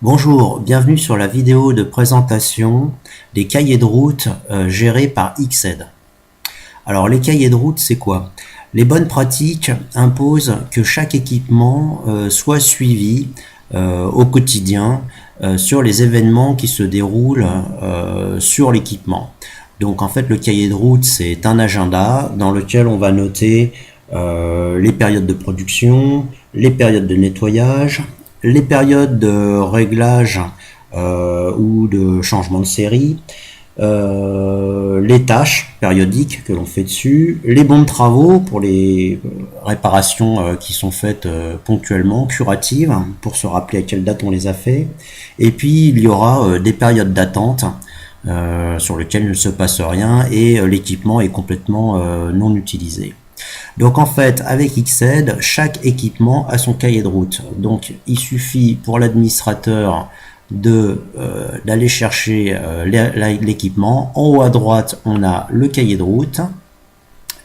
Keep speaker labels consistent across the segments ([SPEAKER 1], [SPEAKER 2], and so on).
[SPEAKER 1] Bonjour, bienvenue sur la vidéo de présentation des cahiers de route gérés par XAID. Alors les cahiers de route, c'est quoi? Les bonnes pratiques imposent que chaque équipement soit suivi au quotidien sur les événements qui se déroulent sur l'équipement. Donc en fait le cahier de route, c'est un agenda dans lequel on va noter les périodes de production, les périodes de nettoyage, les périodes de réglage ou de changement de série, les tâches périodiques que l'on fait dessus, les bons de travaux pour les réparations qui sont faites ponctuellement, curatives, pour se rappeler à quelle date on les a fait. Et puis il y aura des périodes d'attente sur lesquelles il ne se passe rien et l'équipement est complètement non utilisé. Donc en fait, avec XAID, chaque équipement a son cahier de route. Donc il suffit pour l'administrateur d'aller chercher l'équipement. En haut à droite, on a le cahier de route.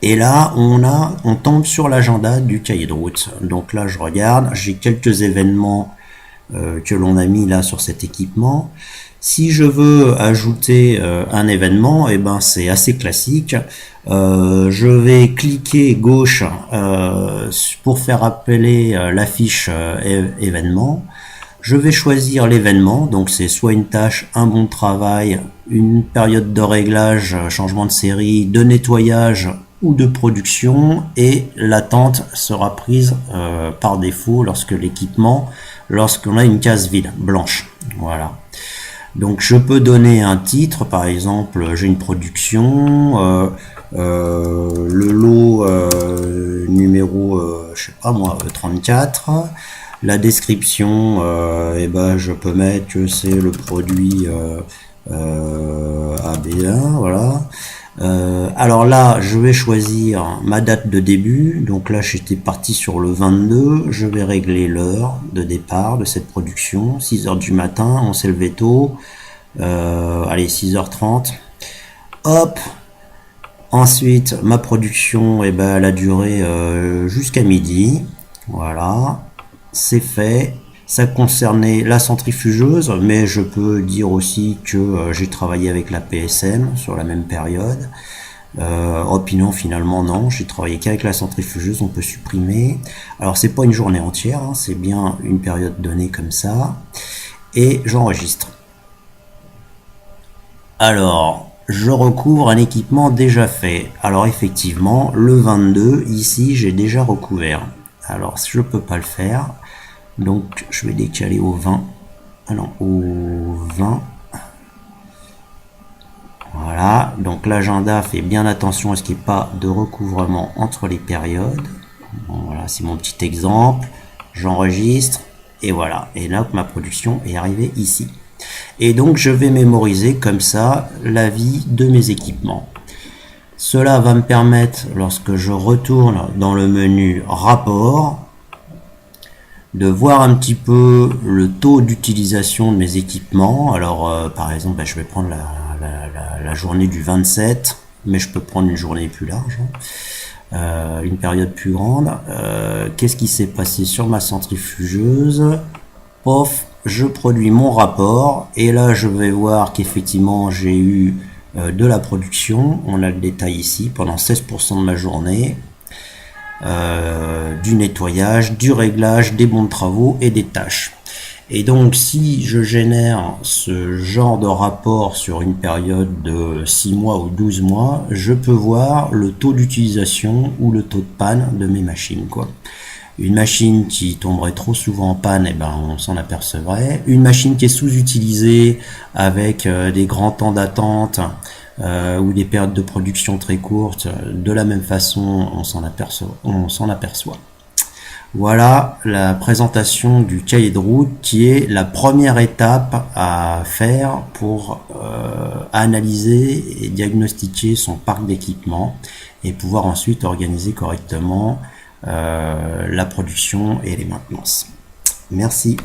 [SPEAKER 1] Et là, on tombe sur l'agenda du cahier de route. Donc là, je regarde, j'ai quelques événements que l'on a mis là sur cet équipement. Si je veux ajouter un événement, et ben c'est assez classique. Je vais cliquer gauche pour faire appeler la fiche événement. Je vais choisir l'événement, donc c'est soit une tâche, un bon de travail, une période de réglage, changement de série, de nettoyage ou de production, et l'attente sera prise par défaut lorsqu'on a une case vide, blanche. Voilà. Donc je peux donner un titre, par exemple j'ai une production, le lot numéro je sais pas moi 34, la description je peux mettre que c'est le produit AB1, voilà. Alors là je vais choisir ma date de début, donc là j'étais parti sur le 22, je vais régler l'heure de départ de cette production, 6h du matin, on s'est levé tôt, allez 6h30, hop. Ensuite, ma production, elle a duré jusqu'à midi. Voilà, c'est fait. Ça concernait la centrifugeuse, mais je peux dire aussi que j'ai travaillé avec la PSM sur la même période. Puis finalement non, j'ai travaillé qu'avec la centrifugeuse, on peut supprimer. Alors c'est pas une journée entière, hein, c'est bien une période donnée comme ça. Et j'enregistre. Alors, je recouvre un équipement déjà fait. Alors effectivement, le 22, ici, j'ai déjà recouvert. Alors, je peux pas le faire. Donc, je vais décaler au 20. Alors, au 20. Voilà. Donc, l'agenda fait bien attention à ce qu'il n'y ait pas de recouvrement entre les périodes. Bon, voilà, c'est mon petit exemple. J'enregistre. Et voilà. Et là, ma production est arrivée ici. Et donc je vais mémoriser comme ça la vie de mes équipements. Cela va me permettre, lorsque je retourne dans le menu rapport, de voir un petit peu le taux d'utilisation de mes équipements. Alors par exemple, je vais prendre la journée du 27, mais je peux prendre une journée plus large, une période plus grande. Qu'est-ce qui s'est passé sur ma centrifugeuse? Pof, je produis mon rapport et là je vais voir qu'effectivement j'ai eu de la production, on a le détail ici, pendant 16% de ma journée, du nettoyage, du réglage, des bons de travaux et des tâches. Et donc si je génère ce genre de rapport sur une période de 6 mois ou 12 mois, je peux voir le taux d'utilisation ou le taux de panne de mes machines, quoi. Une machine qui tomberait trop souvent en panne, on s'en apercevrait. Une machine qui est sous-utilisée avec des grands temps d'attente ou des périodes de production très courtes, de la même façon, on s'en aperçoit. Voilà la présentation du cahier de route qui est la première étape à faire pour analyser et diagnostiquer son parc d'équipement et pouvoir ensuite organiser correctement la production et les maintenances. Merci.